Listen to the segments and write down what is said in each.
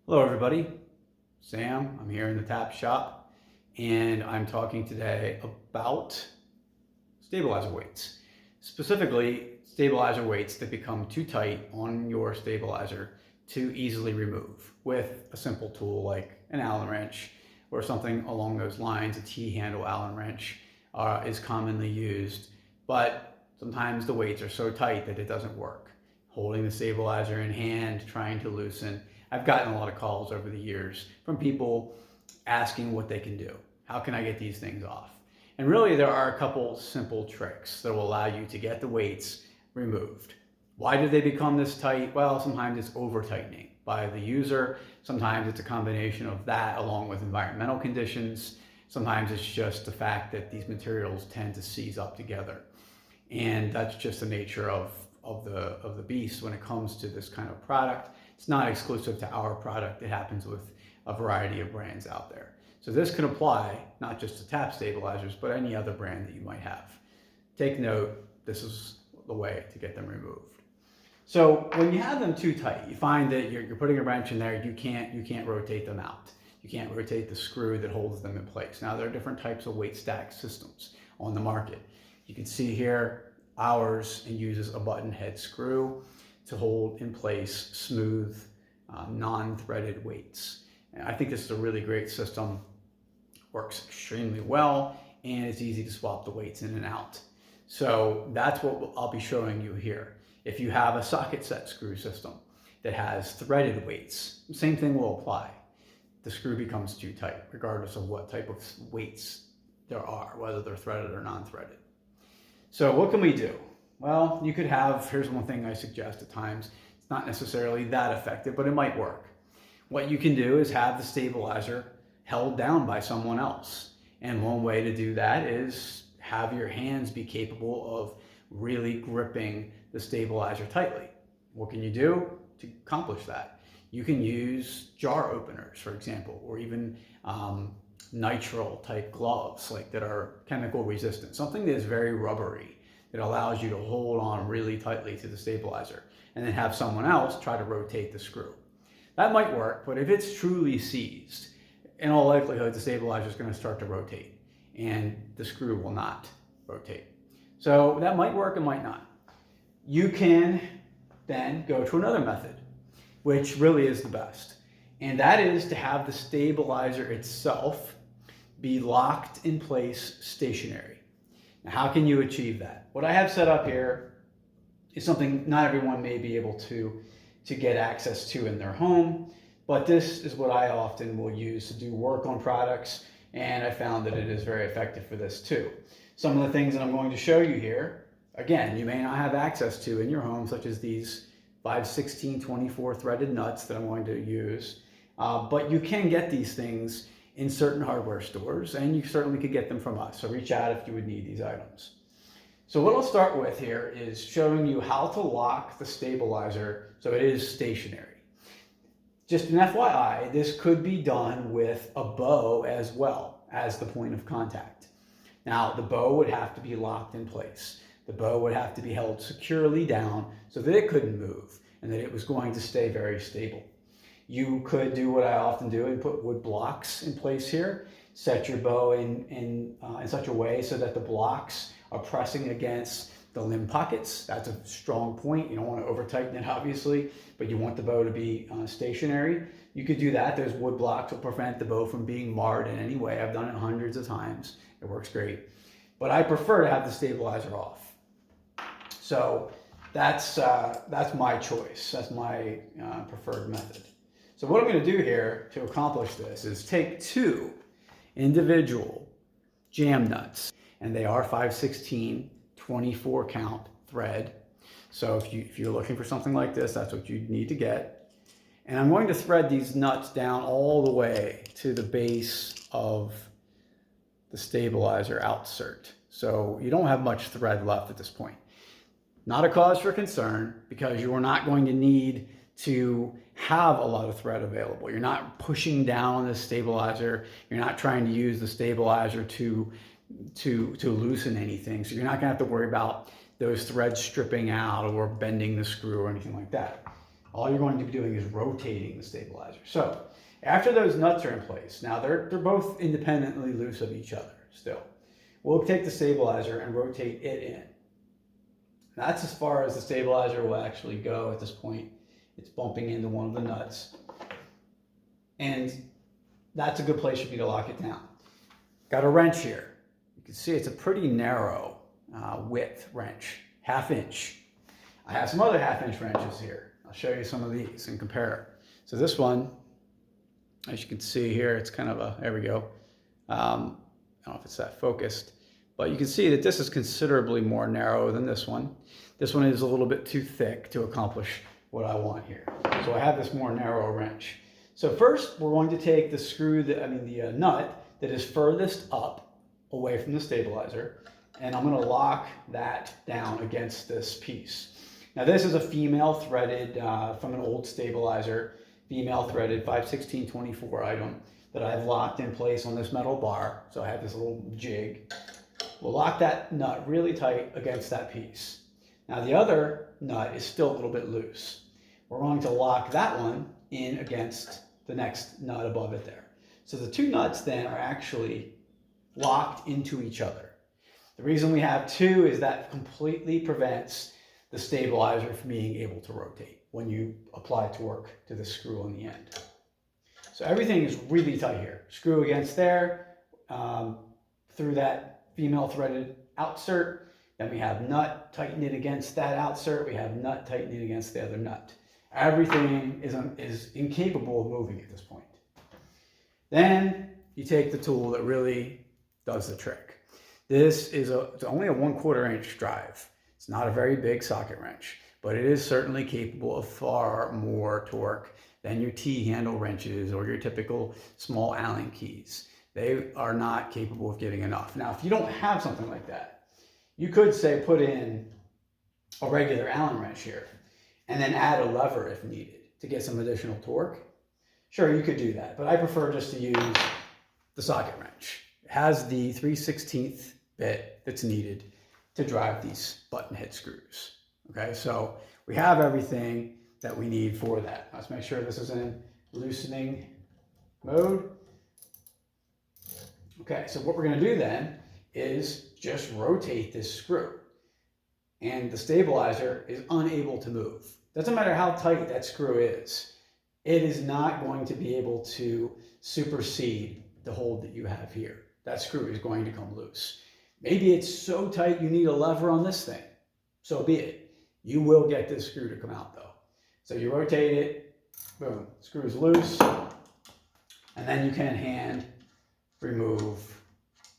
Hello everybody, Sam. I'm here in the tap shop and I'm talking today about stabilizer weights. Specifically, stabilizer weights that become too tight on your stabilizer to easily remove with a simple tool like an Allen wrench or something along those lines. A T-handle Allen wrench is commonly used, but sometimes the weights are so tight that it doesn't work. Holding the stabilizer in hand, trying to loosen. I've gotten a lot of calls over the years from people asking what they can do. How can I get these things off? And really there are a couple simple tricks that will allow you to get the weights removed. Why do they become this tight? Well, sometimes it's over tightening by the user. Sometimes it's a combination of that along with environmental conditions. Sometimes it's just the fact that these materials tend to seize up together. And that's just the nature of the beast when it comes to this kind of product. It's not exclusive to our product. It happens with a variety of brands out there. So this can apply not just to tap stabilizers, but any other brand that you might have. Take note, this is the way to get them removed. So when you have them too tight, you find that you're putting a wrench in there, you can't rotate them out. You can't rotate the screw that holds them in place. Now there are different types of weight stack systems on the market. You can see here ours uses a button head screw to hold in place smooth, non-threaded weights. And I think this is a really great system. Works extremely well, and it's easy to swap the weights in and out. So that's what I'll be showing you here. If you have a socket set screw system that has threaded weights, the same thing will apply. The screw becomes too tight, regardless of what type of weights there are, whether they're threaded or non-threaded. So what can we do? Well, you could have, here's one thing I suggest at times. It's not necessarily that effective, but it might work. What you can do is have the stabilizer held down by someone else. And one way to do that is have your hands be capable of really gripping the stabilizer tightly. What can you do to accomplish that? You can use jar openers, for example, or even nitrile type gloves like that are chemical resistant, something that is very rubbery that allows you to hold on really tightly to the stabilizer and then have someone else try to rotate the screw. That might work, but if it's truly seized, in all likelihood the stabilizer is going to start to rotate and the screw will not rotate. So that might work, it might not. You can then go to another method, which really is the best, and that is to have the stabilizer itself be locked in place stationary. Now, how can you achieve that? What I have set up here is something not everyone may be able to get access to in their home, but this is what I often will use to do work on products, and I found that it is very effective for this too. Some of the things that I'm going to show you here, again, you may not have access to in your home, such as these 5/16/24 threaded nuts that I'm going to use, but you can get these things in certain hardware stores, and you certainly could get them from us. So reach out if you would need these items. So what I'll start with here is showing you how to lock the stabilizer so it is stationary. Just an FYI, this could be done with a bow as well as the point of contact. Now, the bow would have to be locked in place. The bow would have to be held securely down so that it couldn't move and that it was going to stay very stable. You could do what I often do and put wood blocks in place here. Set your bow in such a way so that the blocks are pressing against the limb pockets. That's a strong point. You don't want to over tighten it obviously, but you want the bow to be stationary. You could do that. Those wood blocks will prevent the bow from being marred in any way. I've done it hundreds of times. It works great. But I prefer to have the stabilizer off. So that's my choice. That's my preferred method. So what I'm going to do here to accomplish this is take two individual jam nuts, and they are 5/16/24 count thread. So if you're looking for something like this, that's what you need to get. And I'm going to thread these nuts down all the way to the base of the stabilizer outsert. So you don't have much thread left at this point. Not a cause for concern, because you are not going to need to have a lot of thread available. You're not pushing down on the stabilizer. You're not trying to use the stabilizer to loosen anything. So you're not gonna have to worry about those threads stripping out or bending the screw or anything like that. all you're going to be doing is rotating the stabilizer. So after those nuts are in place, now they're both independently loose of each other still. We'll take the stabilizer and rotate it in. That's as far as the stabilizer will actually go at this point. It's bumping into one of the nuts. And that's a good place for me to lock it down. Got a wrench here. You can see it's a pretty narrow width wrench, 1/2 inch. I have some other 1/2 inch wrenches here. I'll show you some of these and compare. So this one, as you can see here, it's kind of a, there we go. I don't know if it's that focused, but you can see that this is considerably more narrow than this one. This one is a little bit too thick to accomplish what I want here. So I have this more narrow wrench. So first, we're going to take the screw, the nut that is furthest up away from the stabilizer, and I'm going to lock that down against this piece. Now this is a female threaded, from an old stabilizer, female threaded 5/16/24 item that I've locked in place on this metal bar. So I have this little jig. We'll lock that nut really tight against that piece. Now the other nut is still a little bit loose. We're going to lock that one in against the next nut above it there. So the two nuts then are actually locked into each other. The reason we have two is that completely prevents the stabilizer from being able to rotate when you apply torque to the screw on the end. So everything is really tight here. Screw against there, through that female threaded outsert. Then we have nut tightening against that outsert. We have nut tightening against the other nut. Everything is incapable of moving at this point. Then you take the tool that really does the trick. This is it's only a 1/4 inch drive. It's not a very big socket wrench, but it is certainly capable of far more torque than your T-handle wrenches or your typical small Allen keys. They are not capable of getting enough. Now, if you don't have something like that, you could say put in a regular Allen wrench here and then add a lever if needed to get some additional torque. Sure, you could do that, but I prefer just to use the socket wrench. It has the 3/16 bit that's needed to drive these button head screws. Okay, so we have everything that we need for that. Let's make sure this is in loosening mode. Okay, so what we're going to do then is just rotate this screw. And the stabilizer is unable to move. Doesn't matter how tight that screw is. It is not going to be able to supersede the hold that you have here. That screw is going to come loose. Maybe it's so tight you need a lever on this thing. So be it. You will get this screw to come out though. So you rotate it, boom, screw's loose, and then you can hand remove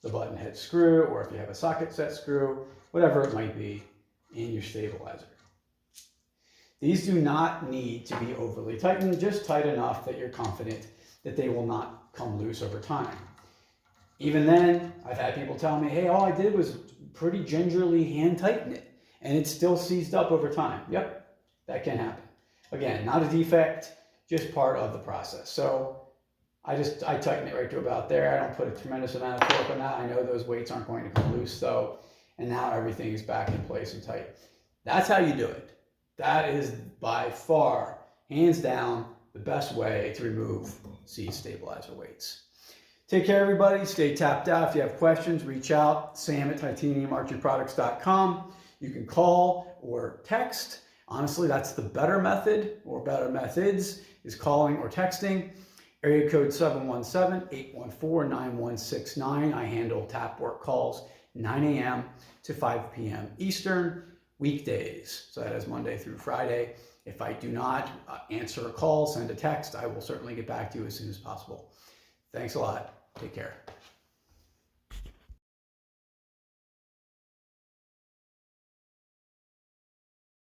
the button head screw, or if you have a socket set screw, whatever it might be, in your stabilizer. These do not need to be overly tightened, just tight enough that you're confident that they will not come loose over time. Even then, I've had people tell me, hey, all I did was pretty gingerly hand tighten it, and it still seized up over time. Yep, that can happen. Again, not a defect, just part of the process. So I tighten it right to about there. I don't put a tremendous amount of torque on that. I know those weights aren't going to come loose though, and now everything is back in place and tight. That's how you do it. That is by far, hands down, the best way to remove seat stabilizer weights. Take care, everybody. Stay tapped out. If you have questions, reach out. sam@titaniumarcheryproducts.com. You can call or text. Honestly, that's the better method, or better methods, is calling or texting. Area code 717-814-9169. I handle tap work calls 9 a.m. to 5 p.m. Eastern, weekdays. So that is Monday through Friday. If I do not answer a call, send a text, I will certainly get back to you as soon as possible. Thanks a lot. Take care.